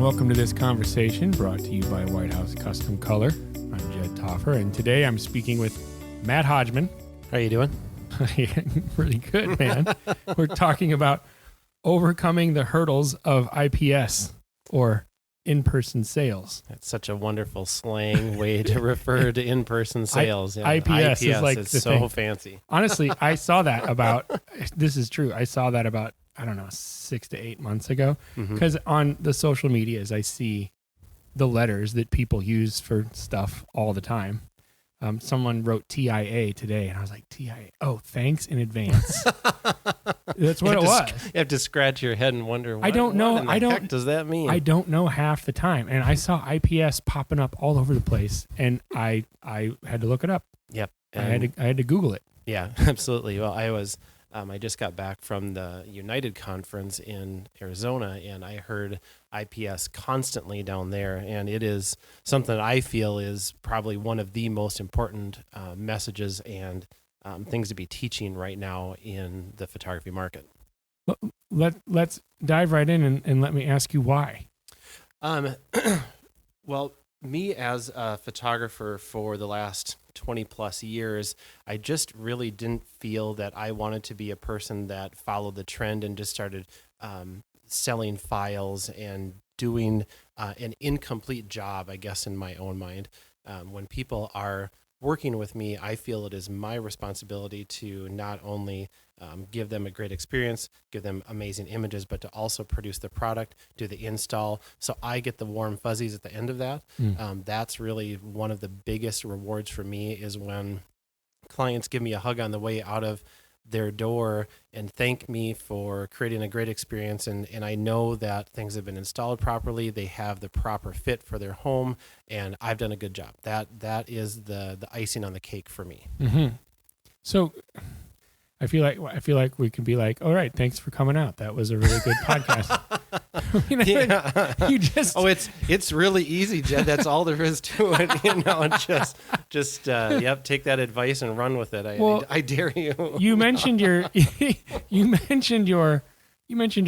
and welcome to this conversation brought to you by White House Custom Color. I'm Jed Toffer, and today I'm speaking with Matt Hodgman. How are you doing? Really good, man. We're talking about overcoming the hurdles of IPS, or in-person sales. That's such a wonderful slang way to refer to in-person sales. IPS is like it's the so thing. fancy. Honestly, I saw that about, this is true, I saw that about, 6 to 8 months ago, because on the social medias, I see the letters that people use for stuff all the time. Someone wrote TIA today, and I was like, TIA? Oh, thanks in advance. That's what it was. You have to scratch your head and wonder, I don't know. What in the heck does that mean? I don't know half the time. And I saw IPS popping up all over the place, and I had to look it up. Yep. I had to Google it. Yeah, absolutely. Well, I just got back from the United Conference in Arizona, and I heard IPS constantly down there, and it is something that I feel is probably one of the most important messages and things to be teaching right now in the photography market. Let's dive right in and let me ask you why. Well, me as a photographer for the last 20 plus years, I just really didn't feel that I wanted to be a person that followed the trend and just started selling files and doing an incomplete job, I guess, in my own mind. When people are working with me, I feel it is my responsibility to not only give them a great experience, give them amazing images, but to also produce the product, do the install. So I get the warm fuzzies at the end of that. That's really one of the biggest rewards for me, is when clients give me a hug on the way out of their door and thank me for creating a great experience. And I know that things have been installed properly. They have the proper fit for their home, and I've done a good job. That is the icing on the cake for me. Mm-hmm. So I feel like we can be like, all right, thanks for coming out. That was a really good podcast. You just it's really easy, Jed. That's all there is to it. Just take that advice and run with it. I dare you. You mentioned your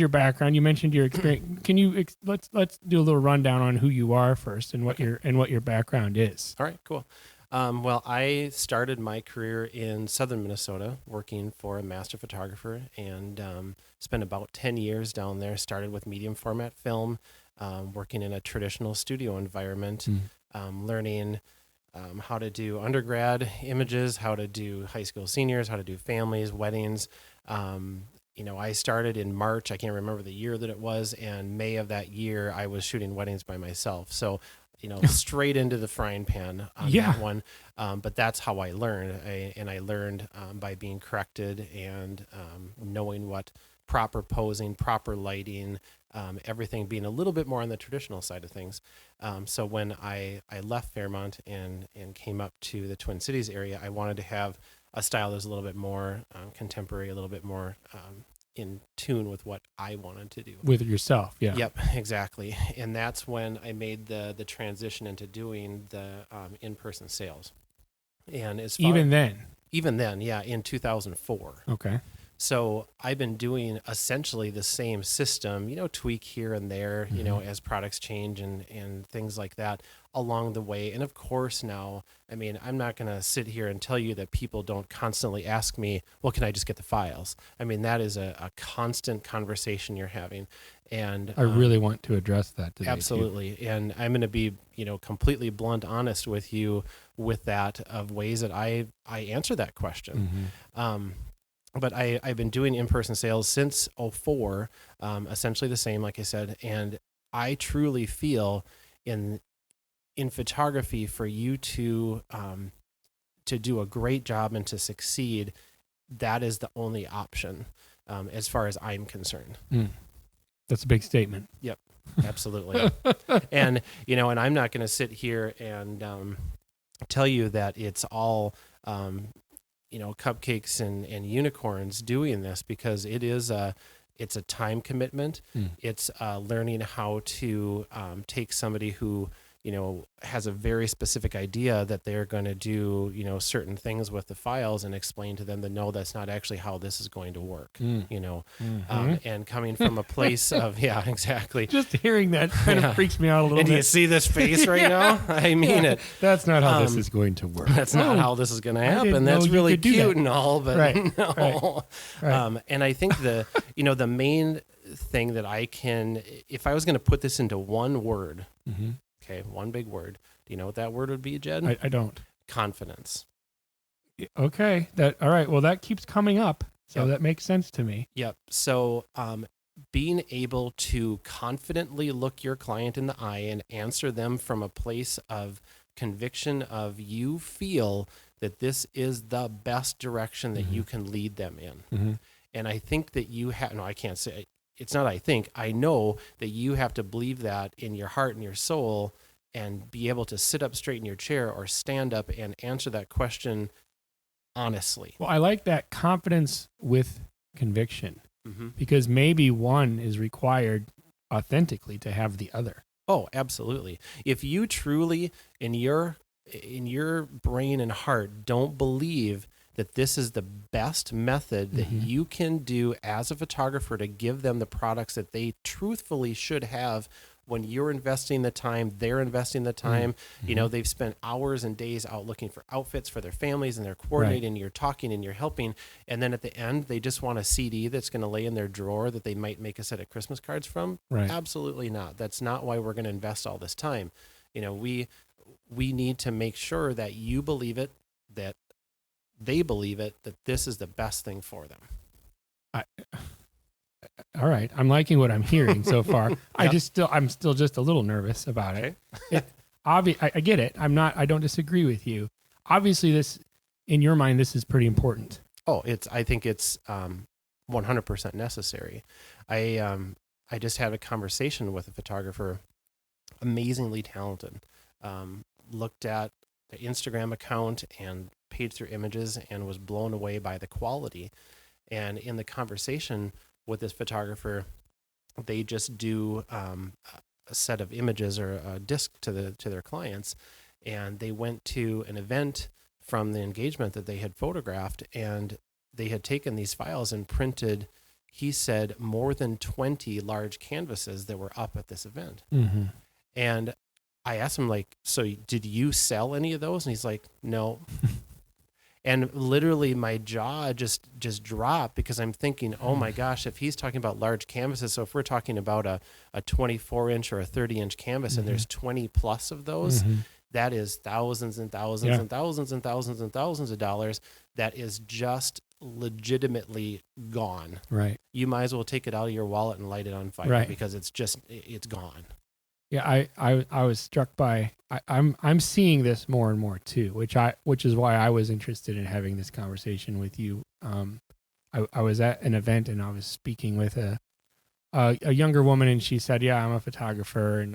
background. You mentioned your experience. Can you let's do a little rundown on who you are first and what your background is. All right, cool. Well, I started my career in southern Minnesota working for a master photographer, and spent about 10 years down there. Started with medium format film, working in a traditional studio environment, learning how to do undergrad images, how to do high school seniors, how to do families, weddings. I started in March. I can't remember the year that it was, and May of that year, I was shooting weddings by myself. So straight into the frying pan on that one. But that's how I learned. I learned by being corrected and knowing what proper posing, proper lighting, everything being a little bit more on the traditional side of things. So when I left Fairmont and came up to the Twin Cities area, I wanted to have a style that was a little bit more contemporary, a little bit more in tune with what I wanted to do. With yourself, yeah. Yep, exactly. And that's when I made the transition into doing the in-person sales. And even then, yeah, in 2004. Okay. So I've been doing essentially the same system, tweak here and there, as products change and things like that along the way. And of course now, I'm not going to sit here and tell you that people don't constantly ask me, well, can I just get the files? That is a constant conversation you're having. And I really want to address that today. Absolutely. Too. And I'm going to be, completely blunt, honest with you with that, of ways that I answer that question. But I've been doing in-person sales since 2004, essentially the same, like I said. And I truly feel in photography, for you to do a great job and to succeed, that is the only option, as far as I'm concerned. That's a big statement. Yep, absolutely. And I'm not going to sit here and tell you that it's all cupcakes and unicorns doing this, because it's a time commitment. It's learning how to take somebody who has a very specific idea that they're going to do, certain things with the files, and explain to them that no, that's not actually how this is going to work, and coming from a place of, yeah, exactly. Just hearing that kind of freaks me out a little bit. And do you bit. See this face right now? I mean it. That's not how this is going to work. That's not how this is going to happen. That's really cute and all, but no. Right. And I think the main thing that if I was going to put this into one word, okay, one big word. Do you know what that word would be, Jed? I don't. Confidence. Okay. All right. Well, that keeps coming up, so that makes sense to me. Yep. So, being able to confidently look your client in the eye and answer them from a place of conviction of you feel that this is the best direction that you can lead them in. And I think that I can't say, it's not I think, I know that you have to believe that in your heart and your soul and be able to sit up straight in your chair or stand up and answer that question honestly. Well, I like that confidence with conviction, because maybe one is required authentically to have the other. Oh, absolutely. If you truly in your brain and heart don't believe that this is the best method that you can do as a photographer to give them the products that they truthfully should have when you're investing the time, they're investing the time. They've spent hours and days out looking for outfits for their families, and they're coordinating, and you're talking and you're helping. And then at the end, they just want a CD that's going to lay in their drawer that they might make a set of Christmas cards from. Right. Absolutely not. That's not why we're going to invest all this time. We need to make sure that you believe it, that they believe it, that this is the best thing for them. All right. I'm liking what I'm hearing so far. I'm still just a little nervous about it. I get it. I don't disagree with you. Obviously this, in your mind, this is pretty important. Oh, I think it's 100% necessary. I just had a conversation with a photographer, amazingly talented, looked at the Instagram account and paged through images and was blown away by the quality. And in the conversation with this photographer, they just do a set of images or a disc to their clients, and they went to an event from the engagement that they had photographed, and they had taken these files and printed, he said, more than 20 large canvases that were up at this event. And I asked him, like, so did you sell any of those? And he's like, no. And literally my jaw just dropped, because I'm thinking, oh my gosh, if he's talking about large canvases, so if we're talking about a 24-inch or a 30-inch canvas and there's 20 plus of those, that is thousands and thousands and thousands and thousands and thousands of dollars that is just legitimately gone. Right. You might as well take it out of your wallet and light it on fire, because it's gone. Yeah, I was struck by, I'm seeing this more and more too, which is why I was interested in having this conversation with you. I was at an event and I was speaking with a younger woman, and she said, "Yeah, I'm a photographer," and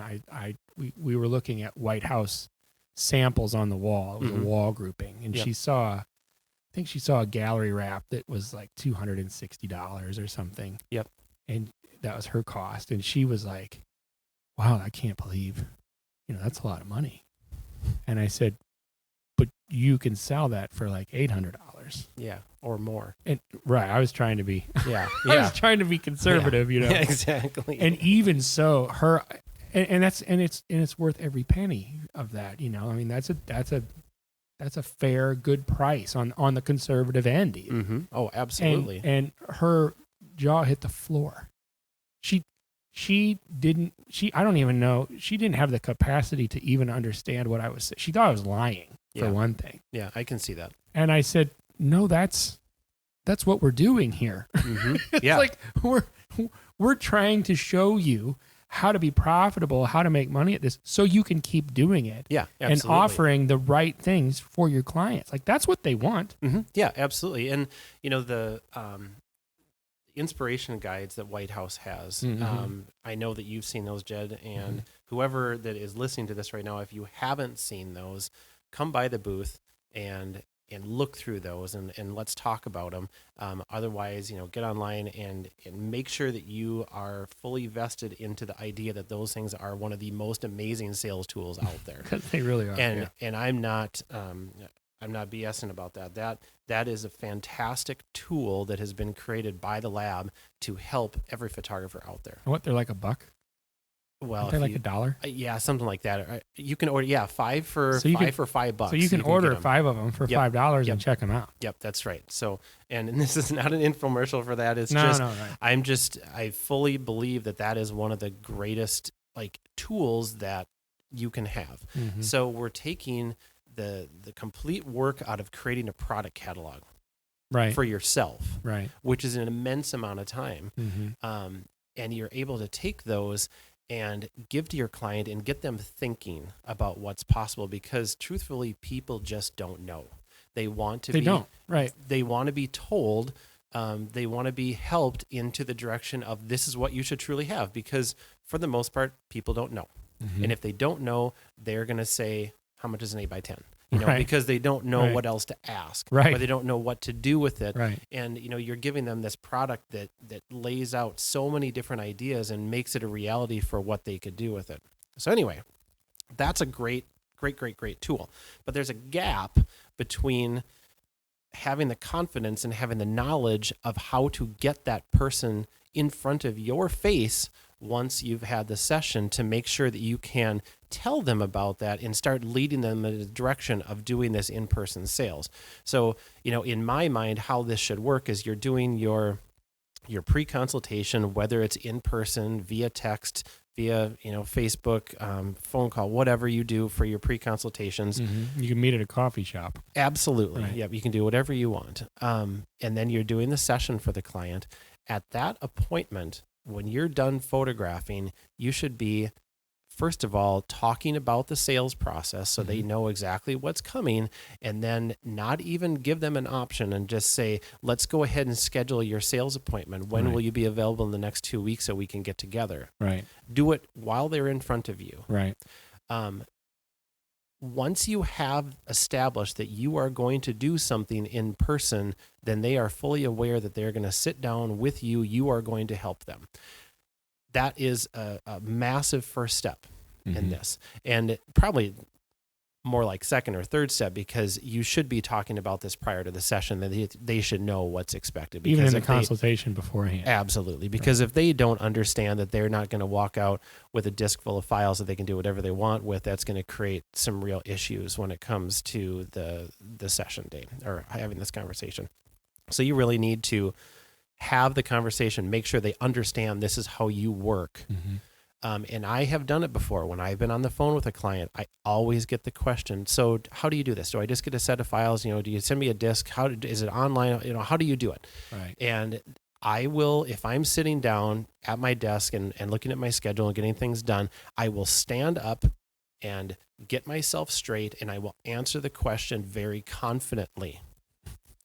we were looking at White House samples on the wall. It was a wall grouping, and I think she saw a gallery wrap that was like $260 or something. Yep, and that was her cost, and she was like, "Wow, I can't believe, that's a lot of money." And I said, "But you can sell that for like $800. Yeah, or more. And I was trying to be, I was trying to be conservative, Yeah, exactly. And even so, it's worth every penny of that. I mean, that's a fair, good price on the conservative end. Even. Oh, absolutely. And her jaw hit the floor. She didn't have the capacity to even understand what I was saying. She thought I was lying, for one thing. Yeah, I can see that. And I said, "No, that's what we're doing here." It's like we're trying to show you how to be profitable, how to make money at this, so you can keep doing it. Yeah, absolutely. And offering the right things for your clients. Like, that's what they want. Yeah, absolutely. And the inspiration guides that White House has. I know that you've seen those, Jed, and whoever that is listening to this right now, if you haven't seen those, come by the booth and look through those and let's talk about them. Otherwise, get online and make sure that you are fully vested into the idea that those things are one of the most amazing sales tools out there. Because they really are. And I'm not BSing about that. That is a fantastic tool that has been created by the lab to help every photographer out there. What, they're like $1? Well, they're like $1? Yeah, something like that. You can order, 5 for $5. So you can order 5 of them for $5 and check them out. Yep, that's right. So, and this is not an infomercial for that. It's right. I fully believe that is one of the greatest tools that you can have. Mm-hmm. So we're taking the complete work out of creating a product catalog, right, for yourself, right, which is an immense amount of time. Mm-hmm. And you're able to take those and give to your client and get them thinking about what's possible, because truthfully, people just don't know. They want to They want to be told, they want to be helped into the direction of this is what you should truly have, because for the most part, people don't know. Mm-hmm. And if they don't know, they're going to say, how much is an 8x10? Right. Because they don't know Right. what else to ask, Right. or they don't know what to do with it. Right. And, you're giving them this product that lays out so many different ideas and makes it a reality for what they could do with it. So anyway, that's a great tool. But there's a gap between having the confidence and having the knowledge of how to get that person in front of your face once you've had the session, to make sure that you can tell them about that and start leading them in the direction of doing this in-person sales. So, in my mind, how this should work is you're doing your pre-consultation, whether it's in person, via text, via Facebook, phone call, whatever you do for your pre-consultations. Mm-hmm. You can meet at a coffee shop. Absolutely. Right. Yep. You can do whatever you want. And then you're doing the session for the client. At that appointment, when you're done photographing, you should be, first of all, talking about the sales process so they know exactly what's coming, and then not even give them an option and just say, let's go ahead and schedule your sales appointment. When will you be available in the next 2 weeks so we can get together? Right. Do it while they're in front of you. Right. Once you have established that you are going to do something in person, then they are fully aware that they're going to sit down with you. You are going to help them. That is a massive first step in this, and probably more like second or third step, because you should be talking about this prior to the session, that they should know what's expected. Even in the consultation beforehand. Absolutely. Because if they don't understand that they're not going to walk out with a disk full of files that they can do whatever they want with, that's going to create some real issues when it comes to the session day or having this conversation. So you really need to have the conversation, make sure they understand this is how you work. Mm-hmm. And I have done it before. When I've been on the phone with a client, I always get the question, so how do you do this? Do I just get a set of files? Do you send me a disk? Is it online? How do you do it? Right. And I will, if I'm sitting down at my desk and looking at my schedule and getting things done, I will stand up and get myself straight, and I will answer the question very confidently.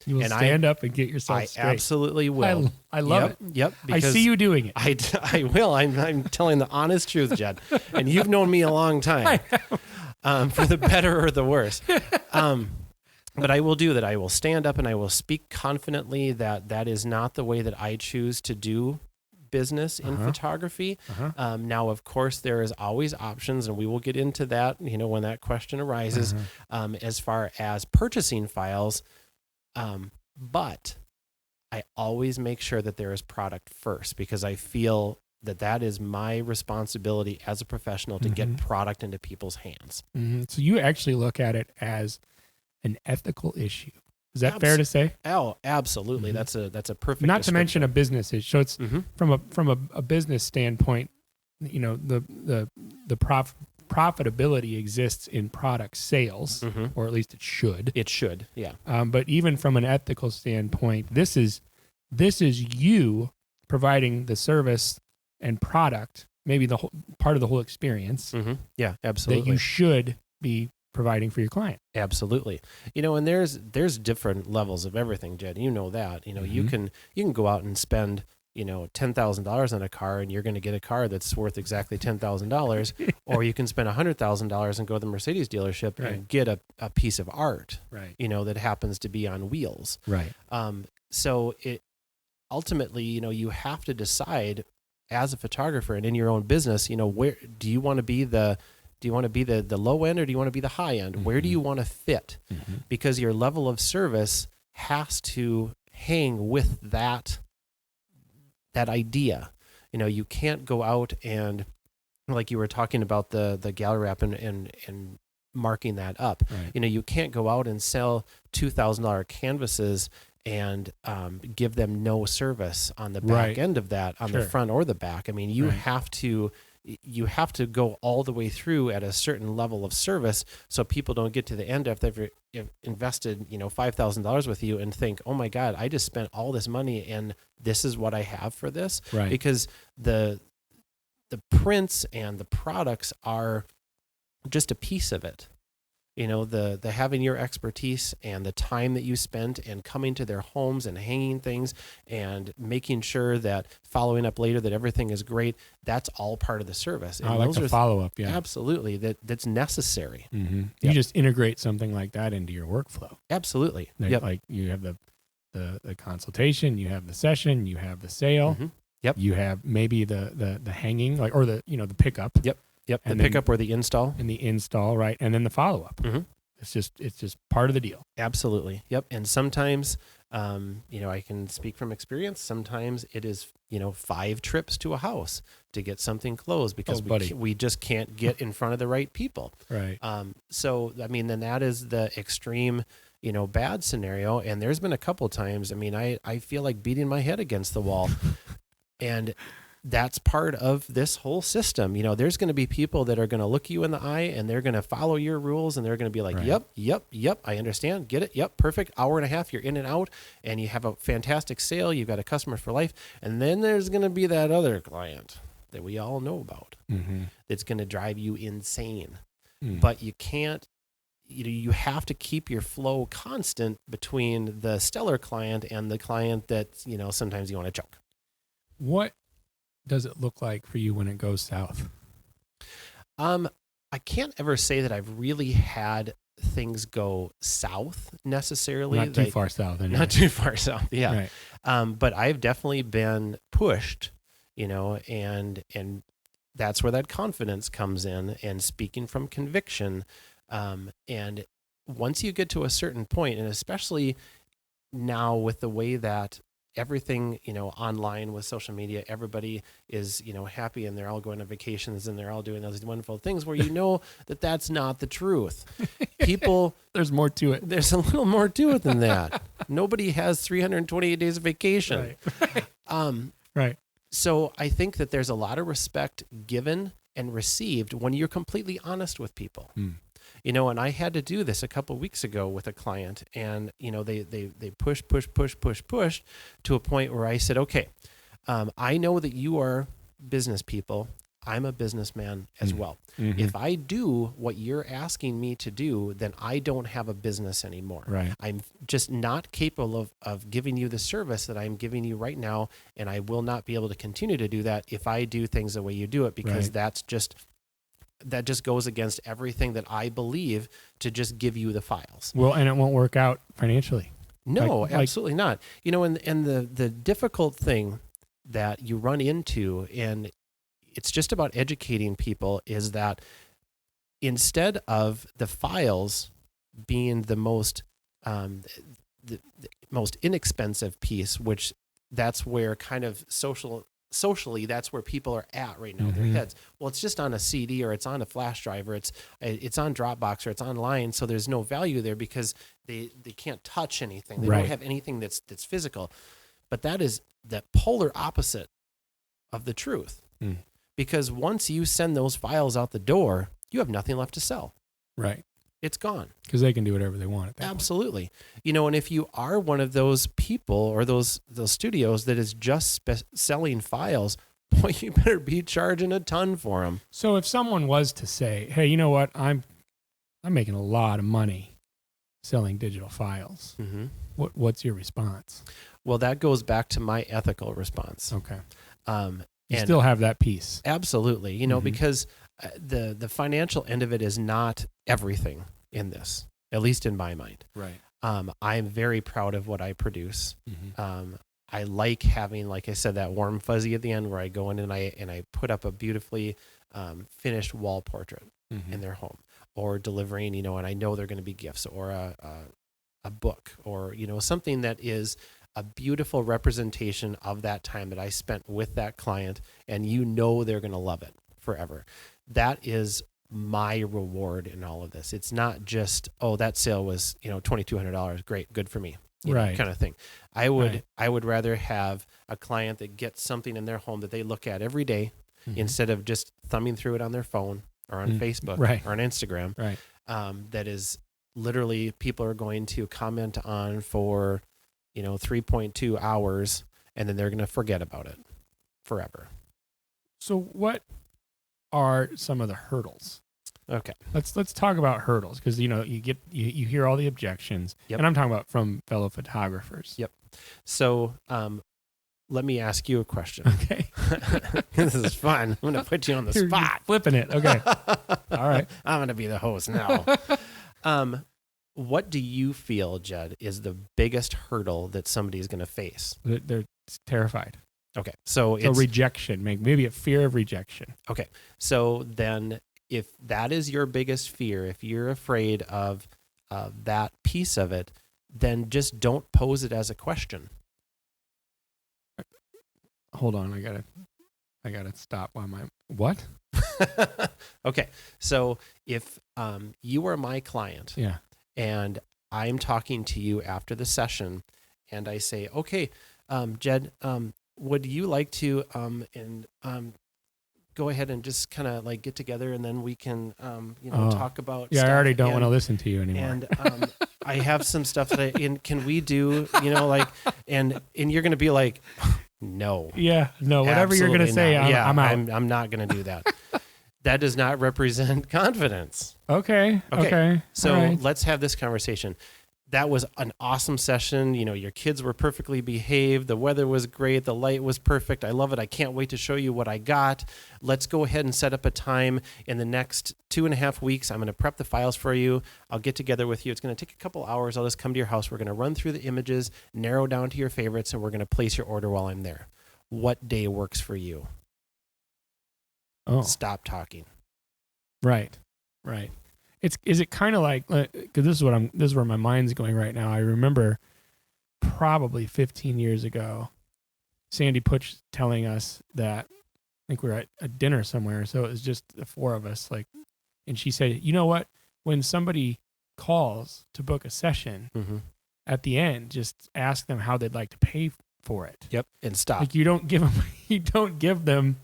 You will stand up and get yourself straight. I absolutely will. I love it. Yep. I see you doing it. I will. I'm telling the honest truth, Jed. And you've known me a long time, for the better or the worse. But I will do that. I will stand up and I will speak confidently that is not the way that I choose to do business in photography. Now, of course, there is always options, and we will get into that, when that question arises, as far as purchasing files. But I always make sure that there is product first, because I feel that is my responsibility as a professional to get product into people's hands. So you actually look at it as an ethical issue. Is that fair to say? Oh, absolutely. That's a perfect. Not to mention a business issue. So it's from a business standpoint, the profitability exists in product sales, or at least it should. It should, yeah. But even from an ethical standpoint, this is you providing the service and product, maybe the whole part of the whole experience. Yeah, absolutely. That you should be providing for your client. Absolutely. And there's different levels of everything, Jed. You know that. You can go out and spend $10,000 on a car and you're going to get a car that's worth exactly $10,000, or you can spend $100,000 and go to the Mercedes dealership and get a piece of art, that happens to be on wheels. Right. So it ultimately, you have to decide as a photographer and in your own business, where do you want to be the low end, or do you want to be the high end? Mm-hmm. Where do you want to fit? Mm-hmm. Because your level of service has to hang with that idea. You can't go out and, like you were talking about the gallery wrap and marking that up. Right. You can't go out and sell $2,000 canvases and give them no service on the back end of that, on the front or the back. I mean, you have to go all the way through at a certain level of service, so people don't get to the end after they've invested, $5,000 with you and think, oh my God, I just spent all this money and this is what I have for this. Right. Because the prints and the products are just a piece of it. The having your expertise and the time that you spent and coming to their homes and hanging things and making sure that following up later that everything is great, that's all part of the service. And I like the follow-up, Absolutely. That's necessary. Mm-hmm. Yep. You just integrate something like that into your workflow. Absolutely. Like you have the consultation, you have the session, you have the sale. Mm-hmm. Yep. You have maybe the hanging, or the pickup. Yep. And the pickup or the install. And the install, right. And then the follow-up. Mm-hmm. It's just part of the deal. Absolutely. Yep. And sometimes, I can speak from experience. Sometimes it is, 5 trips to a house to get something closed because we just can't get in front of the right people. Right. So, then that is the extreme, bad scenario. And there's been a couple times, I feel like beating my head against the wall. And that's part of this whole system. There's going to be people that are going to look you in the eye and they're going to follow your rules and they're going to be like, yep, I understand. Get it. Yep. Perfect. Hour and a half. You're in and out and you have a fantastic sale. You've got a customer for life. And then there's going to be that other client that we all know about that's going to drive you insane. But you can't, you have to keep your flow constant between the stellar client and the client that, sometimes you want to choke. What does it look like for you when it goes south? I can't ever say that I've really had things go south necessarily. Not too far south. Anyway. Not too far south. Yeah. Right. But I've definitely been pushed, and that's where that confidence comes in and speaking from conviction. And once you get to a certain point, and especially now with the way that everything, online with social media, everybody is, happy and they're all going on vacations and they're all doing those wonderful things where that's not the truth. People, there's more to it. There's a little more to it than that. Nobody has 328 days of vacation. Right. Right. So I think that there's a lot of respect given and received when you're completely honest with people. And I had to do this a couple of weeks ago with a client, and they pushed to a point where I said, okay, I know that you are business people. I'm a businessman as well. Mm-hmm. If I do what you're asking me to do, then I don't have a business anymore. Right. I'm just not capable of giving you the service that I'm giving you right now, and I will not be able to continue to do that if I do things the way you do it, because that just goes against everything that I believe to just give you the files. Well, and it won't work out financially. No, absolutely not. And the difficult thing that you run into, and it's just about educating people, is that instead of the files being the most most inexpensive piece, which that's where kind of socially, that's where people are at right now, their heads. Well, it's just on a CD or it's on a flash drive or it's on Dropbox or it's online. So there's no value there because they can't touch anything. They don't have anything that's physical. But that is the polar opposite of the truth. Because once you send those files out the door, you have nothing left to sell. Right. It's gone. Because they can do whatever they want at that Absolutely. Point. And if you are one of those people or those studios that is just selling files, boy, you better be charging a ton for them. So if someone was to say, hey, you know what, I'm making a lot of money selling digital files. Mm-hmm. What's your response? Well, that goes back to my ethical response. Okay. You And still have that piece. absolutely, you know, Mhm. because the financial end of it is not everything in this, at least in my mind. Right. I'm very proud of what I produce. Mm-hmm. I like having, like I said, that warm fuzzy at the end where I go in and I put up a beautifully finished wall portrait Mm-hmm. in their home, or delivering, you know, and I know they're going to be gifts, or a book, or, you know, something that is a beautiful representation of that time that I spent with that client, and you know they're going to love it forever. That is my reward in all of this. It's not just, oh, that sale was, you know, $2,200. Great, good for me. You know, Right. kind of thing. I would rather have a client that gets something in their home that they look at every day, Mhm. instead of just thumbing through it on their phone or on Facebook Right. or on Instagram. Right. That is literally, people are going to comment on for, you know, 3.2 hours, and then they're going to forget about it forever. So what are some of the hurdles? Okay. Let's talk about hurdles, because you know you hear all the objections, Yep. and I'm talking about from fellow photographers. Yep. So let me ask you a question. Okay. This is fun. I'm going to put you on the You're spot. flipping it. Okay. All right. I'm going to be the host now. What do you feel, Jed, is the biggest hurdle that somebody is going to face? They're terrified. Okay. So So it's rejection, maybe a fear of rejection. okay. So then, if that is your biggest fear, if you're afraid of that piece of it, then just don't pose it as a question. Hold on, I gotta stop while my what? Okay. So if you are my client, Yeah. and I'm talking to you after the session, and I say, okay, Jed, would you like to go ahead and just kind of like get together, and then we can talk about Yeah, I stuff, already don't and- want to listen to you anymore. and I have some stuff that can we do, you know, like, and you're going to be like, no, yeah, no, whatever you're gonna absolutely say, not. I'm out. I'm not going to do that. That does not represent confidence. Okay. So All right. let's have this conversation. That was an awesome session. You know, your kids were perfectly behaved. The weather was great. The light was perfect. I love it. I can't wait to show you what I got. Let's go ahead and set up a time in the next 2.5 weeks. I'm going to prep the files for you. I'll get together with you. It's going to take a couple hours. I'll just come to your house. We're going to run through the images, narrow down to your favorites, and we're going to place your order while I'm there. What day works for you? Oh, Stop talking. right. Is it kind of like, because this is where my mind's going right now. I remember probably 15 years ago, Sandy Putsch telling us that, I think we were at a dinner somewhere, so it was just the four of us, like, and she said, you know what, when somebody calls to book a session, Mm-hmm. at the end, just ask them how they'd like to pay for it. Yep. And stop. Like you don't give them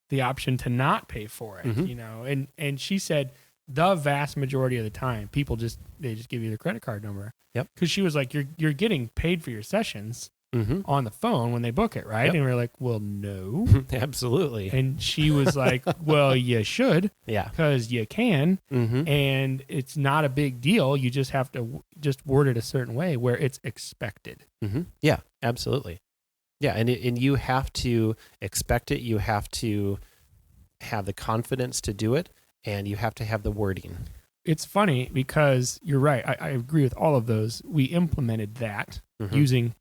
the option to not pay for it, Mhm. you know. And she said the vast majority of the time, people just give you their credit card number. Yep. Because she was like, you're getting paid for your sessions Mm-hmm. on the phone when they book it, right? Yep. And we're like, well, no. Absolutely. And she was like, well, you should, Yeah. because you can, Mm-hmm. and it's not a big deal. You just have to just word it a certain way where it's expected. Mm-hmm. Yeah, absolutely. Yeah, and you have to expect it. You have to have the confidence to do it, and you have to have the wording. It's funny because you're right. I agree with all of those. We implemented that Mhm.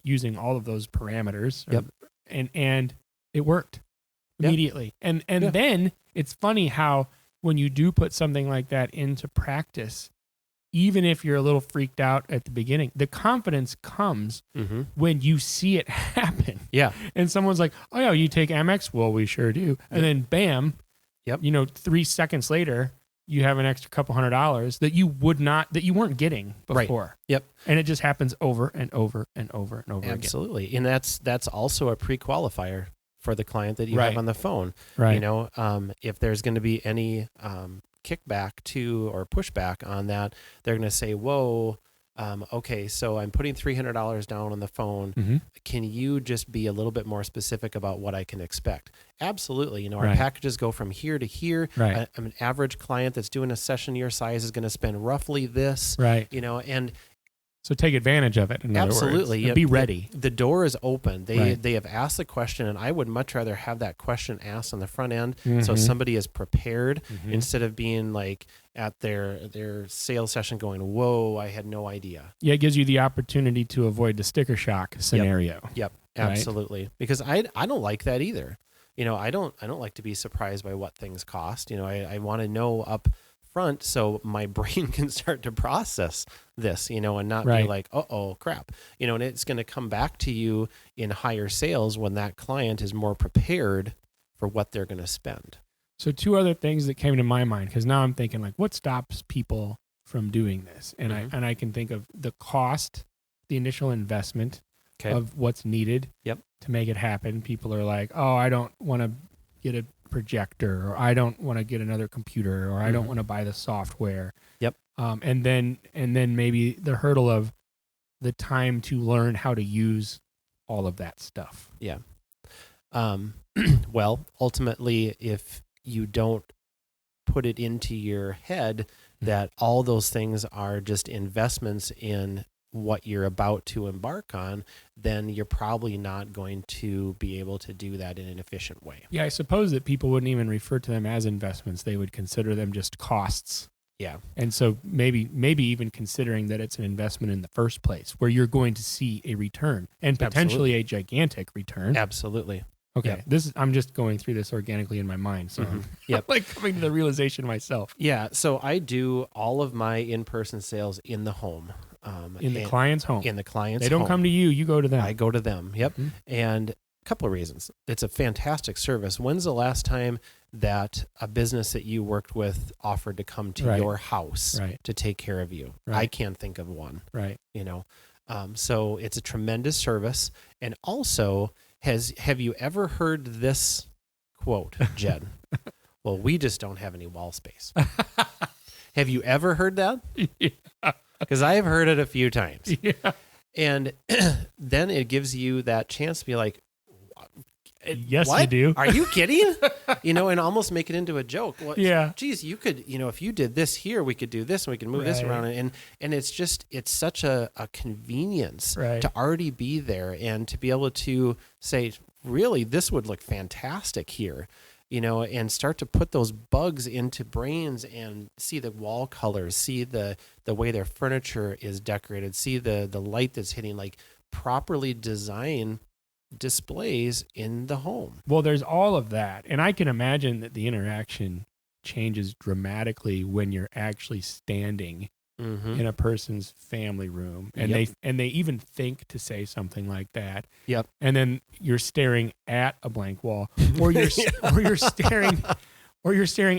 using all of those parameters. Yep. And it worked Yeah. immediately. And Yeah. then it's funny how when you do put something like that into practice, even if you're a little freaked out at the beginning, the confidence comes Mm-hmm. when you see it happen. Yeah. And someone's like, oh, yeah, you take Amex? Well, we sure do. And then bam, Yep. 3 seconds later, you have an extra couple $100 that you weren't getting Right. before. Yep. And it just happens over and over and over and over again. Absolutely. And that's also a pre-qualifier for the client that you Right. have on the phone. Right. You know, if there's going to be any kickback to or pushback on that, they're going to say, whoa, Okay, so I'm putting $300 down on the phone. Can you just be a little bit more specific about what I can expect? Absolutely. Our Right. packages go from here to here. Right. An average client that's doing a session your size is going to spend roughly this. Right. And So take advantage of it. In absolutely, other words, and be ready. The door is open. They Right. have asked the question, and I would much rather have that question asked on the front end, so Mhm. somebody is prepared Mhm. instead of being like at their sales session going, "Whoa, I had no idea." Yeah, it gives you the opportunity to avoid the sticker shock scenario. Yep, Right. absolutely. Because I don't like that either. I don't like to be surprised by what things cost. I want to know up front so my brain can start to process this, and not be Right. like, oh crap. And it's going to come back to you in higher sales when that client is more prepared for what they're going to spend. So two other things that came to my mind, because now I'm thinking like, what stops people from doing this? And Mhm. I can think of the cost, the initial investment Okay. of what's needed Yep. to make it happen. People are like, oh, I don't want to get a projector, or I don't want to get another computer, or I don't Mhm. want to buy the software. Yep. And then maybe the hurdle of the time to learn how to use all of that stuff. Yeah. Well, ultimately, if you don't put it into your head that all those things are just investments in what you're about to embark on, then you're probably not going to be able to do that in an efficient way. Yeah, I suppose that people wouldn't even refer to them as investments. They would consider them just costs. Yeah. And so maybe even considering that it's an investment in the first place, where you're going to see a return, and potentially a gigantic return. Absolutely. Okay. Yep. I'm just going through this organically in my mind. So I'm Yep. like coming to the realization myself. Yeah. So I do all of my in-person sales in the home. In the client's home. In the client's They don't home. come to you, you go to them. I go to them. Yep. Mhm. And a couple of reasons. It's a fantastic service. When's the last time that a business that you worked with offered to come to Right. your house Right. to take care of you? Right. I can't think of one, Right. So it's a tremendous service. And also, have you ever heard this quote, Jed? Well, we just don't have any wall space. Have you ever heard that? Yeah. Because I have heard it a few times. Yeah. And then it gives you that chance to be like, Yes, what? you do. Are you kidding? And almost make it into a joke. Well, Yeah. Geez, you could, if you did this here, we could do this and we can move this Right. around. And it's such a convenience Right. to already be there and to be able to say, really, this would look fantastic here. And start to put those bugs into brains and see the wall colors, see the way their furniture is decorated, see the light that's hitting, like properly design displays in the home. Well, there's all of that. And I can imagine that the interaction changes dramatically when you're actually standing Mm-hmm. in a person's family room, and Yep. they even think to say something like that. Yep. And then you're staring at a blank wall, or you're staring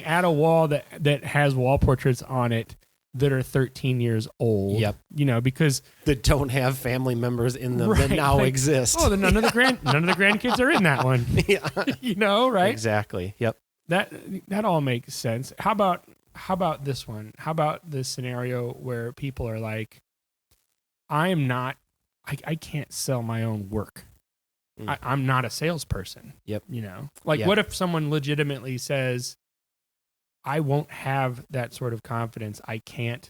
at a wall that has wall portraits on it that are 13 years old. Yep. Because That don't have family members in them that Right, now like, exist. none of the grandkids are in that one. Yeah. Right? Exactly. Yep. That all makes sense. How about this one? How about this scenario where people are like, I can't sell my own work. Mm. I'm not a salesperson. Yep. Like Yep. what if someone legitimately says, I won't have that sort of confidence. I can't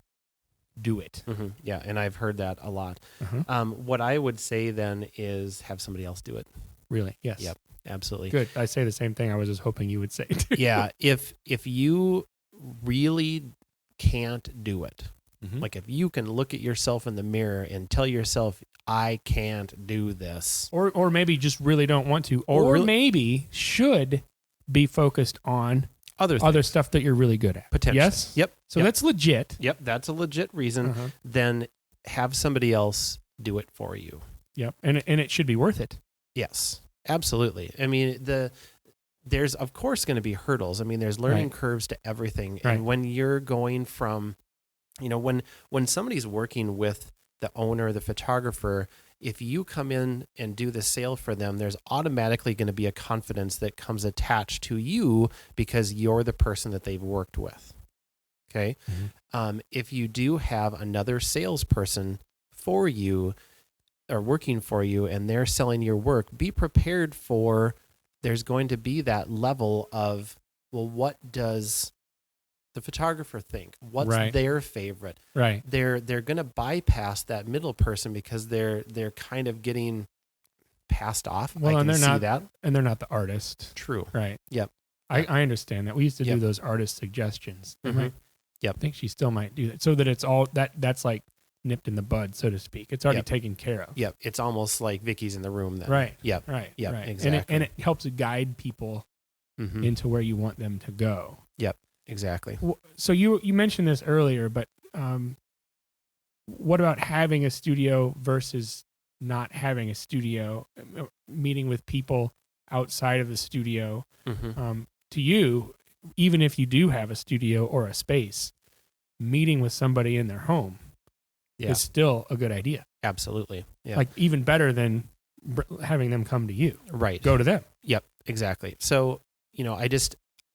do it. Mm-hmm. Yeah. And I've heard that a lot. Uh-huh. What I would say then is have somebody else do it. Really? Yes. Yep. Absolutely. Good. I say the same thing I was just hoping you would say too. Yeah. If you really can't do it, Mhm. like if you can look at yourself in the mirror and tell yourself, I can't do this. Or maybe just really don't want to, or really- maybe should be focused on Other stuff that you're really good at. potential. Yes? Yep. So Yep. that's legit. Yep. That's a legit reason. Uh-huh. Then have somebody else do it for you. Yep. And it should be worth it. Yes, absolutely. I mean, there's of course going to be hurdles. I mean, there's learning Right. curves to everything. Right. And when you're going from, when somebody's working with the owner, the photographer, if you come in and do the sale for them, there's automatically going to be a confidence that comes attached to you because you're the person that they've worked with. Okay. If you do have another salesperson for you or working for you and they're selling your work, be prepared for there's going to be that level of, well, what does the photographer think? What's their favorite? Right. They're going to bypass that middle person because they're kind of getting passed off. Well, I and can they're see not that. and they're not the artist. True. Right. Yep. I understand that. We used to do those artist suggestions. Yep. I think she still might do that, so that it's all that's like nipped in the bud, so to speak. It's already taken care of. Yep. It's almost like Vicky's in the room then. Right. Yep. Right. Yep. Right. Exactly. And it helps guide people into where you want them to go. Yep. Exactly. So you mentioned this earlier, but what about having a studio versus not having a studio, meeting with people outside of the studio? To you, even if you do have a studio or a space, meeting with somebody in their home is still a good idea. Absolutely. Yeah. Like even better than having them come to you. Right. Go to them. Yep. Exactly. So,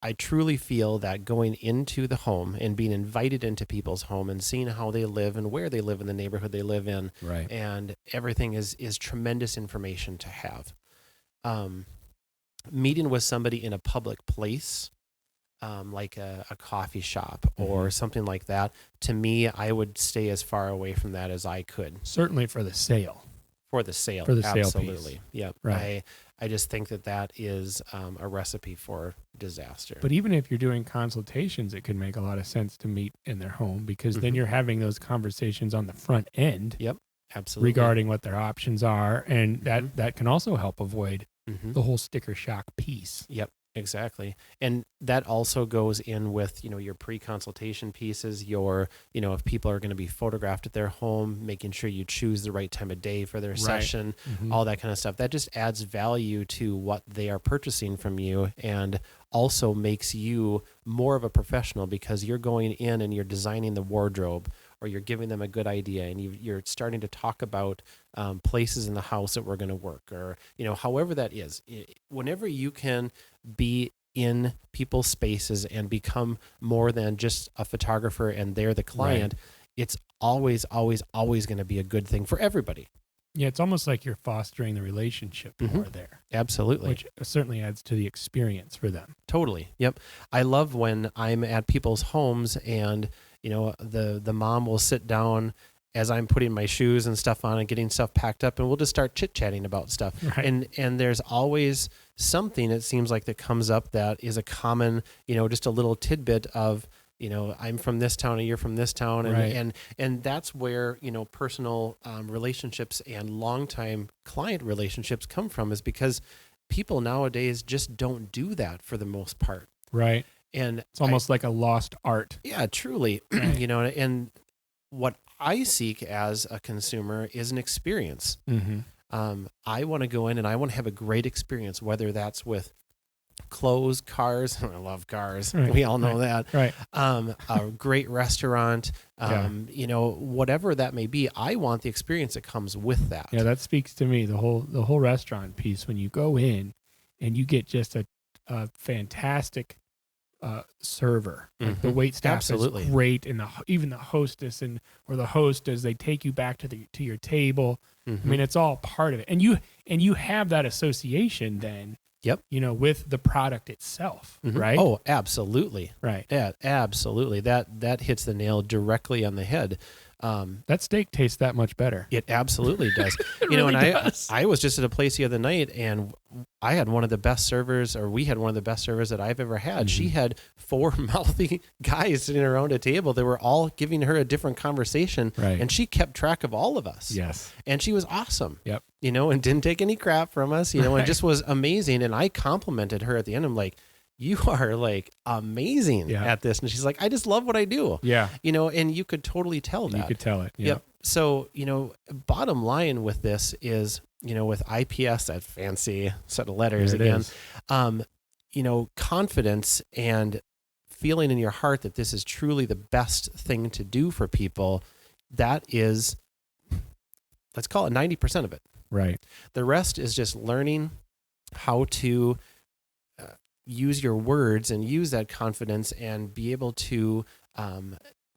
I truly feel that going into the home and being invited into people's home and seeing how they live and where they live in the neighborhood they live in, right, and everything is tremendous information to have. Meeting with somebody in a public place, like a coffee shop or something like that, to me, I would stay as far away from that as I could. Certainly for the sale. For the sale. For the sale absolutely. piece. Yeah. Right. I just think that is a recipe for disaster. But even if you're doing consultations, it could make a lot of sense to meet in their home, because then you're having those conversations on the front end. Yep, absolutely. Regarding what their options are, and that can also help avoid the whole sticker shock piece. Yep, exactly. And that also goes in with, your pre-consultation pieces, if people are going to be photographed at their home, making sure you choose the right time of day for their session, all that kind of stuff. That just adds value to what they are purchasing from you, and also makes you more of a professional, because you're going in and you're designing the wardrobe, or you're giving them a good idea, and you're starting to talk about places in the house that we're going to work, or, however that is. Whenever you can be in people's spaces and become more than just a photographer and they're the client, it's always, always, always going to be a good thing for everybody. Yeah, it's almost like you're fostering the relationship more there. Absolutely. Which certainly adds to the experience for them. Totally. Yep. I love when I'm at people's homes and, the mom will sit down as I'm putting my shoes and stuff on and getting stuff packed up, and we'll just start chit-chatting about stuff. Right. And there's always something, it seems like, that comes up that is a common, just a little tidbit of, I'm from this town and you're from this town. And that's where, personal relationships and longtime client relationships come from, is because people nowadays just don't do that for the most part. Right. And it's almost like a lost art. Yeah, truly. And what I seek as a consumer is an experience. I want to go in and I want to have a great experience, whether that's with clothes, cars. I love cars. Right. We all know that. Right. A great restaurant, whatever that may be. I want the experience that comes with that. Yeah, that speaks to me. The whole restaurant piece, when you go in and you get just a fantastic server, like the wait staff is great, and even the hostess or the host, as they take you back to your table. I mean, it's all part of it, and you have that association then. Yep. With the product itself, right? Oh, absolutely. Right. Yeah, absolutely. That hits the nail directly on the head. That steak tastes that much better. It absolutely does. Really does. I was just at a place the other night, and I had one of the best servers, or we had one of the best servers that I've ever had. She had 4 mouthy guys sitting around a table. They were all giving her a different conversation, and she kept track of all of us. Yes. And she was awesome. Yep. And didn't take any crap from us, and just was amazing. And I complimented her at the end. I'm like, you are like amazing at this. And she's like, I just love what I do. Yeah. And you could totally tell that. You could tell it. Yeah. Yep. So, bottom line with this is, with IPS, that fancy set of letters again, confidence and feeling in your heart that this is truly the best thing to do for people, that is, let's call it 90% of it. Right. The rest is just learning how to use your words and use that confidence and be able to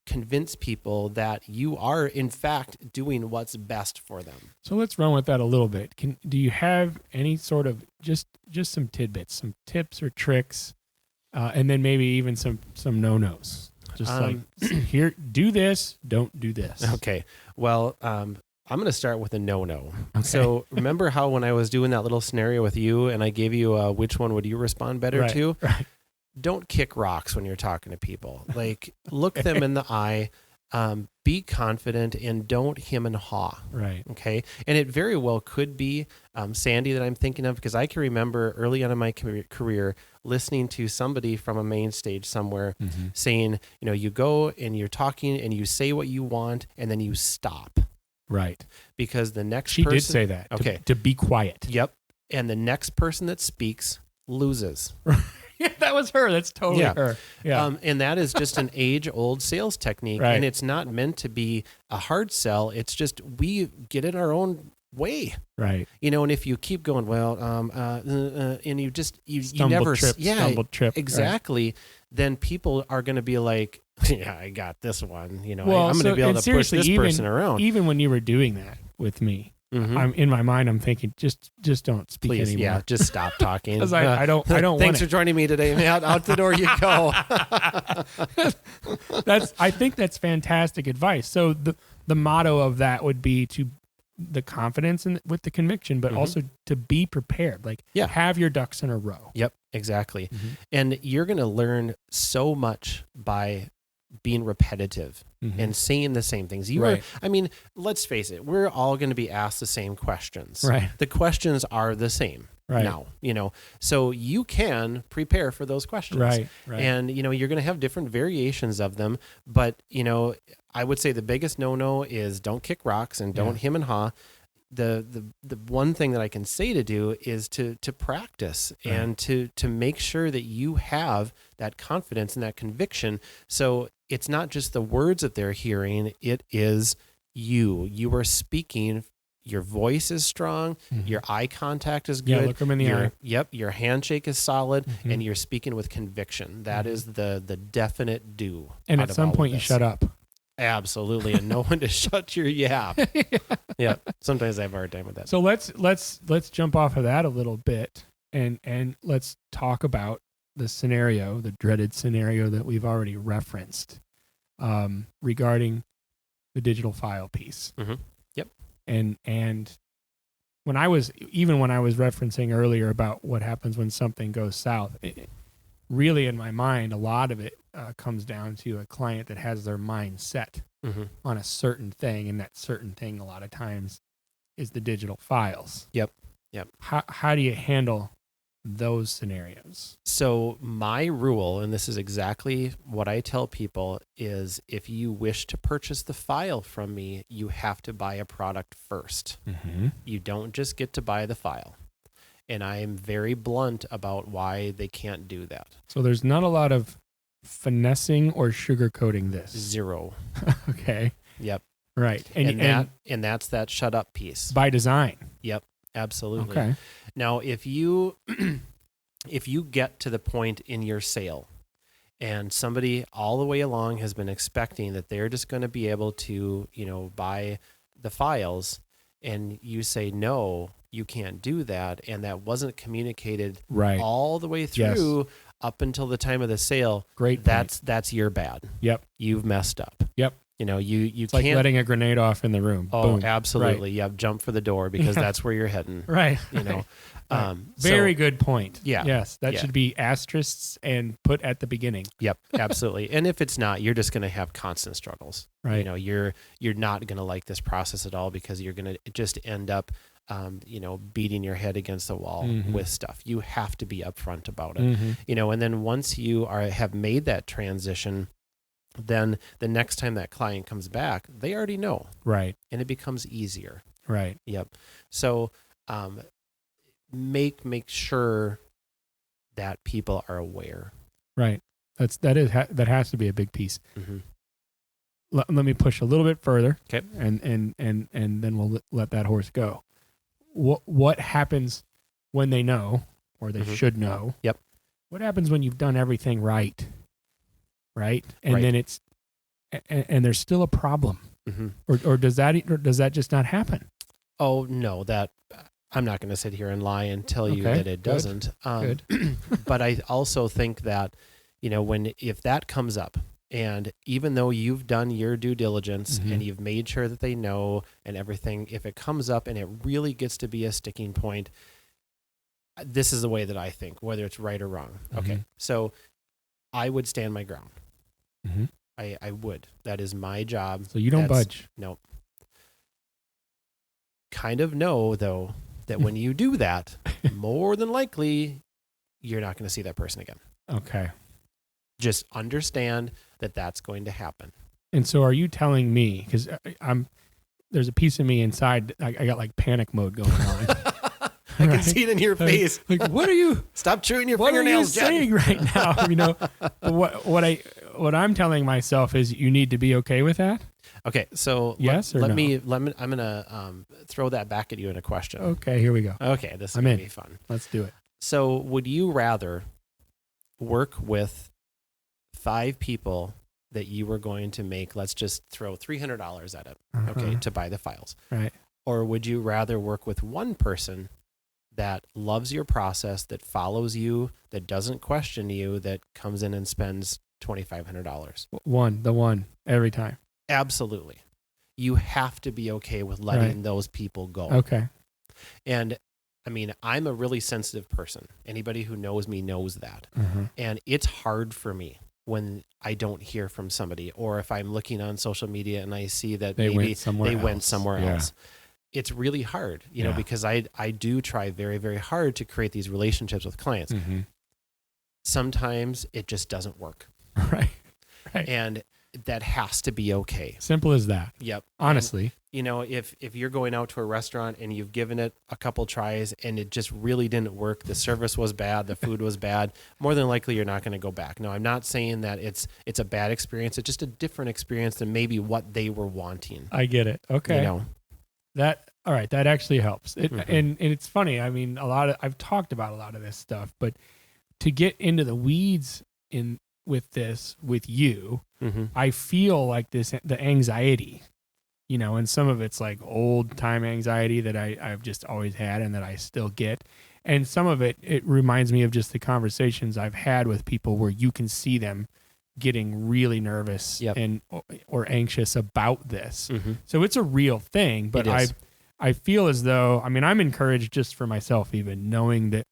convince people that you are in fact doing what's best for them. So let's run with that a little bit. Do you have any sort of just some tidbits, some tips or tricks, and then maybe even some no-nos? Just like, here, do this, don't do this. Okay. Well, I'm going to start with a no-no. Okay. So remember how when I was doing that little scenario with you and I gave you which one would you respond better to? Right. Don't kick rocks when you're talking to people. Like, look them in the eye, be confident, and don't hem and haw. Right. Okay. And it very well could be Sandy that I'm thinking of, because I can remember early on in my career listening to somebody from a main stage somewhere saying, you go and you're talking and you say what you want and then you stop. Right. Because the next She person... did say that. Okay. To be quiet. Yep. And the next person that speaks loses. Yeah, that was her. That's totally her. Yeah. And that is just an age-old sales technique. Right. And it's not meant to be a hard sell. It's just we get in our own way. Right. And if you keep going, and you Stumble, never... stumble, trip. Exactly. Right. Then people are going to be like, yeah, I got this one. I'm going to be able to push this person around. Even when you were doing that with me, I'm in my mind. I'm thinking, just don't speak Please, anymore. Yeah, just stop talking. Because I don't. Thanks for joining me today, man. Out the door you go. I think that's fantastic advice. So the motto of that would be to the confidence with the conviction, but also to be prepared. Like, have your ducks in a row. Yep, exactly. And you're going to learn so much by being repetitive and saying the same things. Let's face it, we're all going to be asked the same questions. Right. The questions are the same now, so you can prepare for those questions. Right. And, you're going to have different variations of them, but, I would say the biggest no-no is don't kick rocks and don't hem and haw. The one thing that I can say to do is to practice and to make sure that you have that confidence and that conviction. So it's not just the words that they're hearing, it is you. You are speaking. Your voice is strong. Your eye contact is good. Yeah, look them in the eye. Yep. Your handshake is solid, and you're speaking with conviction. That is the definite do. And at some point, you shut up. Absolutely, and know when to shut your yap. Yeah, sometimes I have a hard time with that. So let's jump off of that a little bit, and let's talk about the dreaded scenario that we've already referenced, regarding the digital file piece. Yep. And when I was referencing earlier about what happens when something goes south, really in my mind, a lot of it comes down to a client that has their mind set on a certain thing, and that certain thing a lot of times is the digital files. Yep. How do you handle those scenarios? So my rule, and this is exactly what I tell people, is if you wish to purchase the file from me, you have to buy a product first. You don't just get to buy the file. And I am very blunt about why they can't do that. So there's not a lot of finessing or sugarcoating this. Zero. Okay. Yep. Right. And that's that shut up piece. By design. Yep. Absolutely. Okay. Now, if you get to the point in your sale and somebody all the way along has been expecting that they're just going to be able to, buy the files, and you say, no, you can't do that, and that wasn't communicated all the way through up until the time of the sale, great. That's your bad. Yep. You've messed up. Yep. You it's can't... like letting a grenade off in the room. Oh, Boom. absolutely. Yep. Jump for the door because that's where you're heading. Right. Very good point. Yeah. Yes. That should be asterisks and put at the beginning. Yep. Absolutely. And if it's not, you're just going to have constant struggles. Right. You're not going to like this process at all because you're going to just end up, beating your head against the wall with stuff. You have to be upfront about it. And then once you have made that transition, then the next time that client comes back, they already know. Right. And it becomes easier. Right. Yep. So make sure that people are aware. Right. That has to be a big piece. Let me push a little bit further. Okay. And then we'll let that horse go. What happens when they know, or they should know? Yep. What happens when you've done everything right? Right. And then it's and there's still a problem, Mm-hmm. or does that just not happen? Oh no, that I'm not going to sit here and lie and tell you Okay, that it good, doesn't. good. But I also think that, if that comes up, and even though you've done your due diligence Mhm. and you've made sure that they know and everything, if it comes up and it really gets to be a sticking point, this is the way that I think, whether it's right or wrong. Okay, Mhm. so I would stand my ground. Mm-hmm. I would. That is my job. So you don't budge. No. Kind of know, though, that when you do that, more than likely, you're not going to see that person again. Okay. Just understand that that's going to happen. And so are you telling me, because there's a piece of me inside, I got like panic mode going on. I can see it in your face. Like, what are you? Stop chewing your What are you fingernails, Jen. saying right now? But what I'm telling myself is you need to be okay with that. Okay, so Yes or let no? me. I'm gonna throw that back at you in a question. Okay, here we go. Okay, this is I'm gonna in. be fun. Let's do it. So, would you rather work with 5 people that you were going to make? Let's just throw $300 at it, okay, to buy the files. Right. Or would you rather work with one person that loves your process, that follows you, that doesn't question you, that comes in and spends $2,500? The one every time. Absolutely. You have to be okay with letting those people go. Okay. And I mean, I'm a really sensitive person. Anybody who knows me knows that. Mm-hmm. And it's hard for me when I don't hear from somebody, or if I'm looking on social media and I see that They maybe went somewhere they else. went somewhere Yeah. else. It's really hard, because I do try very, very hard to create these relationships with clients. Mm-hmm. Sometimes it just doesn't work. Right. And that has to be okay. Simple as that. Yep. Honestly. And, if you're going out to a restaurant and you've given it a couple tries and it just really didn't work, the service was bad, the food was bad, more than likely you're not going to go back. Now, I'm not saying that it's a bad experience. It's just a different experience than maybe what they were wanting. I get it. Okay. All right. That actually helps. And it's funny. I mean, I've talked about a lot of this stuff, but to get into the weeds with you, I feel like the anxiety, and some of it's like old time anxiety that I've just always had and that I still get. And some of it reminds me of just the conversations I've had with people where you can see them getting really nervous or anxious about this. So it's a real thing, but I feel as though, I mean, I'm encouraged just for myself, even knowing that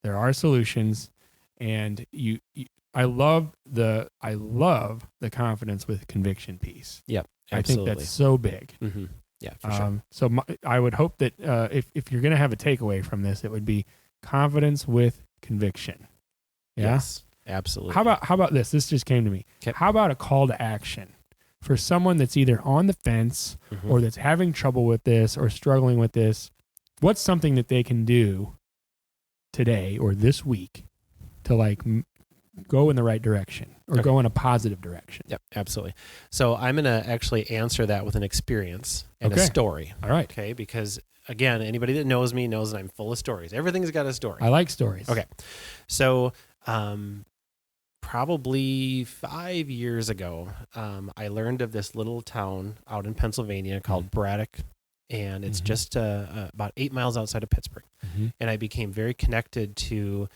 there are solutions, and I love the confidence with conviction piece. Yep. Absolutely. I think that's so big. Yeah, for sure. So I would hope that if you're going to have a takeaway from this, it would be confidence with conviction. Yeah? Yes, absolutely. How about this? This just came to me. Okay. How about a call to action for someone that's either on the fence or that's having trouble with this or struggling with this? What's something that they can do today or this week to go in the right direction or go in a positive direction? Yep, absolutely. So I'm going to actually answer that with an experience and a story. All right. Okay, because again, anybody that knows me knows that I'm full of stories. Everything's got a story. I like stories. Okay. So probably 5 years ago, I learned of this little town out in Pennsylvania called Braddock, and it's just about 8 miles outside of Pittsburgh. And I became very connected to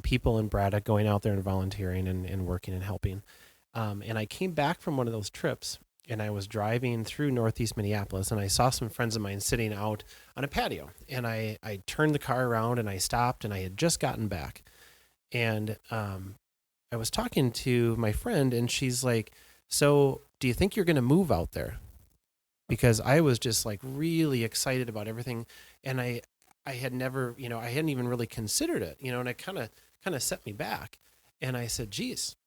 people in Braddock, going out there and volunteering and working and helping. And I came back from one of those trips, and I was driving through northeast Minneapolis, and I saw some friends of mine sitting out on a patio. And I turned the car around, and I stopped, and I had just gotten back. And I was talking to my friend, and she's like, "So do you think you're going to move out there?" Because I was just like really excited about everything. And I had never, I hadn't even really considered it, and it kind of set me back. And I said, "Geez,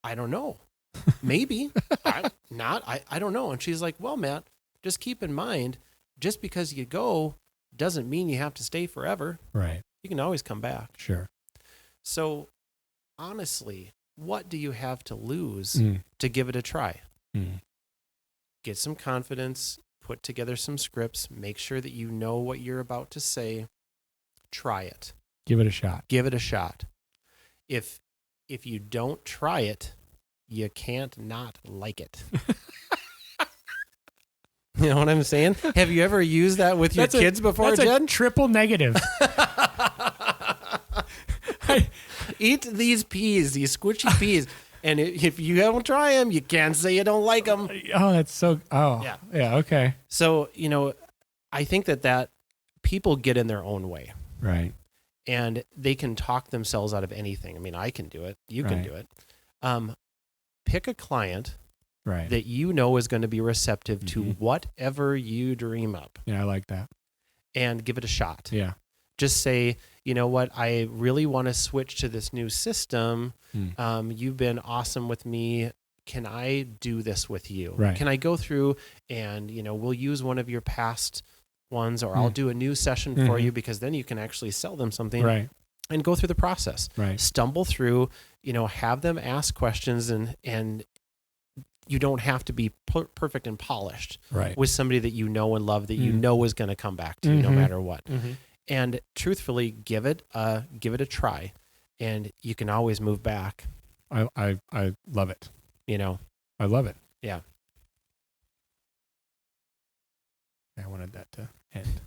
I don't know. Maybe I don't know." And she's like, "Well, Matt, just keep in mind, just because you go doesn't mean you have to stay forever. Right. You can always come back." Sure. So honestly, what do you have to lose to give it a try? Get some confidence, put together some scripts, make sure that you know what you're about to say. Try it. Give it a shot. Give it a shot. If you don't try it, you can't not like it. You know what I'm saying? Have you ever used that with your kids before, that's Jen? A triple negative. Eat these peas, these squishy peas. And if you don't try them, you can't say you don't like them. Oh, that's so, yeah, okay. So, I think that people get in their own way. Right. And they can talk themselves out of anything. I mean, I can do it. You can do it. Pick a client that you know is going to be receptive to whatever you dream up. Yeah, I like that. And give it a shot. Yeah. Just say, you know what, I really want to switch to this new system. You've been awesome with me. Can I do this with you? Right. Can I go through and, we'll use one of your past ones, or I'll do a new session for you, because then you can actually sell them something. Right. And go through the process. Right. Stumble through, have them ask questions, and you don't have to be perfect and polished with somebody that you know and love, that you know is going to come back to you no matter what. And truthfully, give it a try, and you can always move back. I love it. I love it. Yeah. I wanted that to end.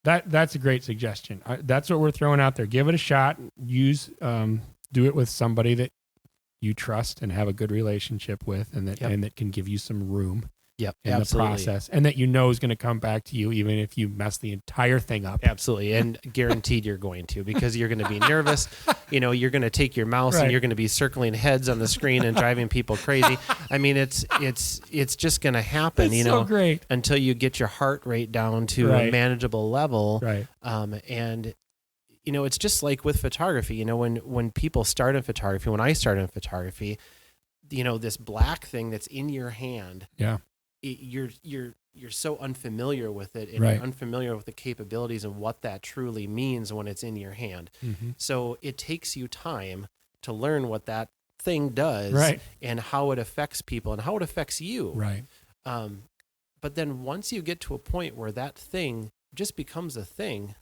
That's a great suggestion. That's what we're throwing out there. Give it a shot. Do it with somebody that you trust and have a good relationship with, and that can give you some room. In the process, and that is going to come back to you even if you mess the entire thing up. Absolutely, and guaranteed you're going to, because you're going to be nervous. You're going to take your mouse and you're going to be circling heads on the screen and driving people crazy. I mean, it's just going to happen. It's so great. Until you get your heart rate down to a manageable level. Right. And it's just like with photography. When people start in photography, when I started in photography, this black thing that's in your hand. Yeah. You're so unfamiliar with it, and you're unfamiliar with the capabilities and what that truly means when it's in your hand. So it takes you time to learn what that thing does, and how it affects people and how it affects you. Right. But then once you get to a point where that thing just becomes a thing,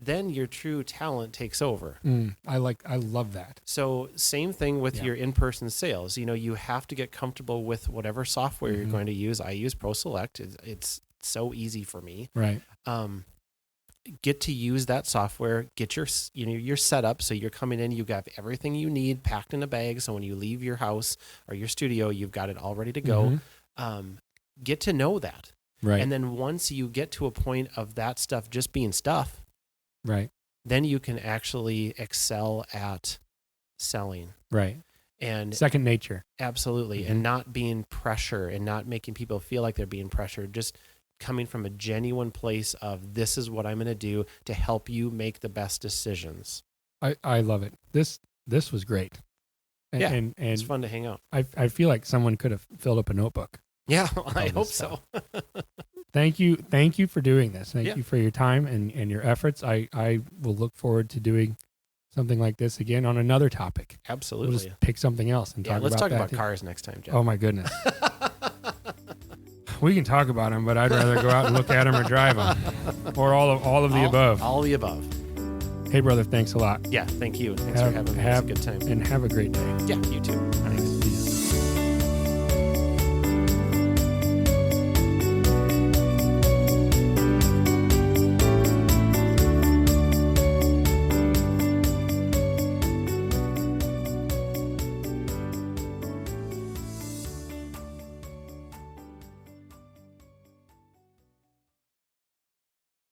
then your true talent takes over. I love that. So same thing with your in-person sales. You have to get comfortable with whatever software you're going to use. I use ProSelect. It's so easy for me. Right. Get to use that software. Get your setup. So you're coming in, you got everything you need packed in a bag. So when you leave your house or your studio, you've got it all ready to go. Get to know that. Right. And then once you get to a point of that stuff just being stuff, then you can actually excel at selling. Right. And second nature. Absolutely. And not being pressure, and not making people feel like they're being pressured. Just coming from a genuine place of, this is what I'm going to do to help you make the best decisions. I love it. This was great. And it's fun to hang out. I feel like someone could have filled up a notebook. Yeah, I hope so. Thank you for doing this. Thank you for your time and your efforts. I will look forward to doing something like this again on another topic. Absolutely. We'll just pick something else and talk about that. Let's talk about cars next time, Jeff. Oh my goodness. We can talk about them, but I'd rather go out and look at them or drive them, or all of the above. All the above. Hey, brother, thanks a lot. Yeah, thank you. Thanks for having me. It was a good time. And have a great day. Yeah, you too.